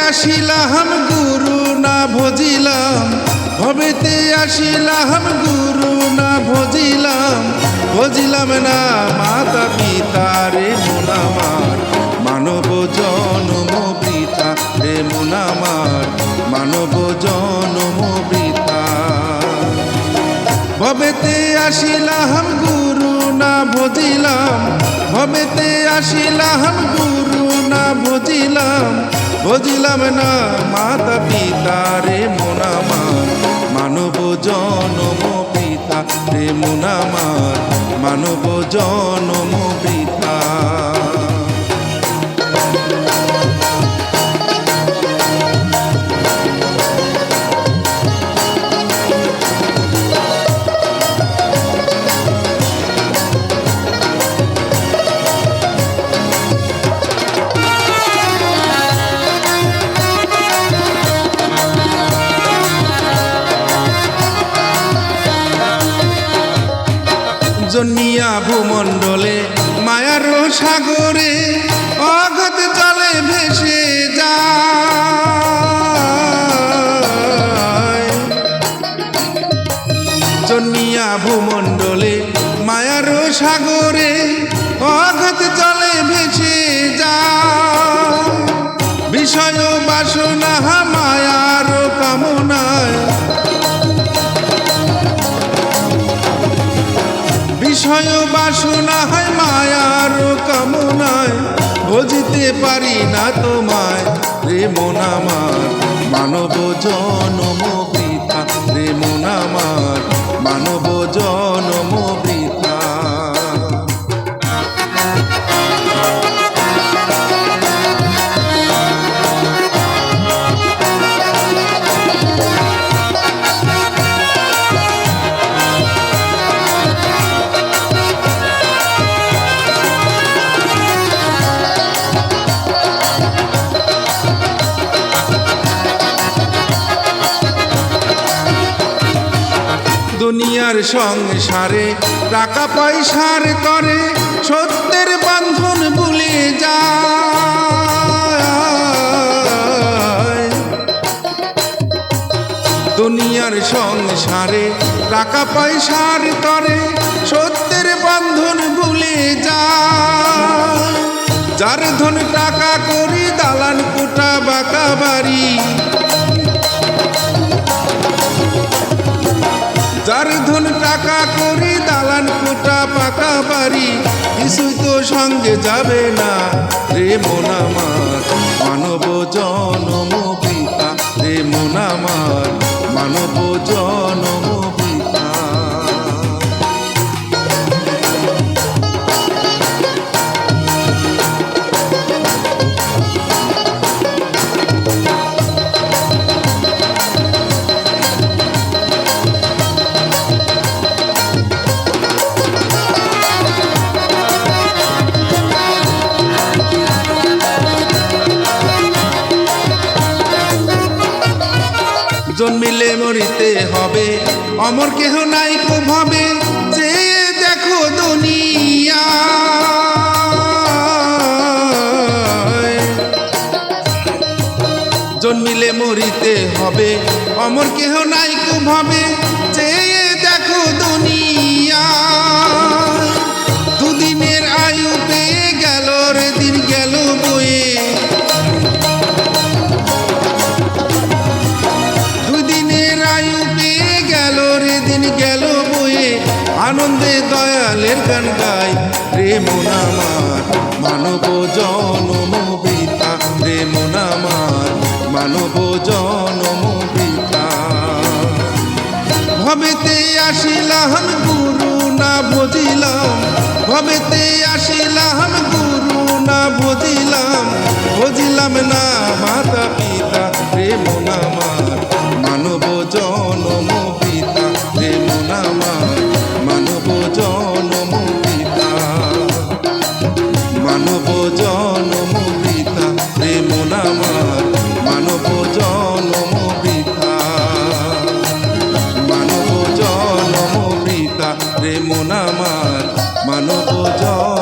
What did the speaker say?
আসিলাম গুরু না ভজিলাম, ভবেতে আসিলাম গুরু না ভজিলাম, ভজিলাম না মাতা পিতা রে মন আমার, মানব জন্ম বৃথা রে মন আমার, মানব জন্ম বৃথা। ভবেতে আসিলাম গুরু না ভজিলাম, ভবেতে আসিলাম গুরু না ভজিলাম, ভজিলাম না মাতা পিতা রে মন আমার, মানব জন্ম পিতা রে মন আমার, মানব জন্ম বৃথা। জন্মিয়া ভূমণ্ডলে মায়ার সাগরে, অগত জলে ভেসে যায়। জন্মিয়া ভূমণ্ডলে মায়ার সাগরে, অগত জলে ভেসে যায়। বিষয় বাসনা মায়ার কামনায়, বিষয় বাসনা হয় মায়ার কামনায়, বুঝতে পারি না তোমায় রে মন আমার, মানব জন্ম বৃথা রে মন আমার, মানব জন্ম বৃথা। দুনিয়ার সংসারে টাকা পয়সার করে, সত্যের বন্ধন ভুলে যায়। দুনিয়ার সংসারে টাকা পয়সার করে, সত্যের বন্ধন ভুলে যায়। যার ধন টাকা করি দালান কোঠা বাঁকা বাড়ি, যার ধন টাকা করি দালান কোঠা পাকা বাড়ি, কিছুই তো সঙ্গে যাবে না রে মন আমার, মানব জন্ম বৃথা রে মন আমার, মানব জন্ম বৃথা। জন্মিলে মরিতে হবে, অমর কেহ নাই কো ভাবে, যে দেখো দুনিয়া। জন্মিলে মরিতে হবে, অমর কেহ নাই কো ভাবে, যে দেখো দুনিয়া। দুদিনের আয়ু পেয়ে গেল রে দিন গেল বয়ে, আনন্দে দয়ালের গান গাই রে মন আমার, মানব জন্ম বৃথা রে মন আমার, মানব জন্ম বৃথা। ভবেতে আসিলাম গুরু না ভজিলাম, ভবেতে আসিলাম গুরু না ভজিলাম, ভজিলাম না মাতা পিতা রে মন আমার, মানব জন্ম বৃথা রে মন আমার, মানব জন্ম বৃথা, মানব জন্ম বৃথা রে মন আমার, মানব জন্ম বৃথা, মানব জন্ম বৃথা রে মন আমার, মানব জন্ম।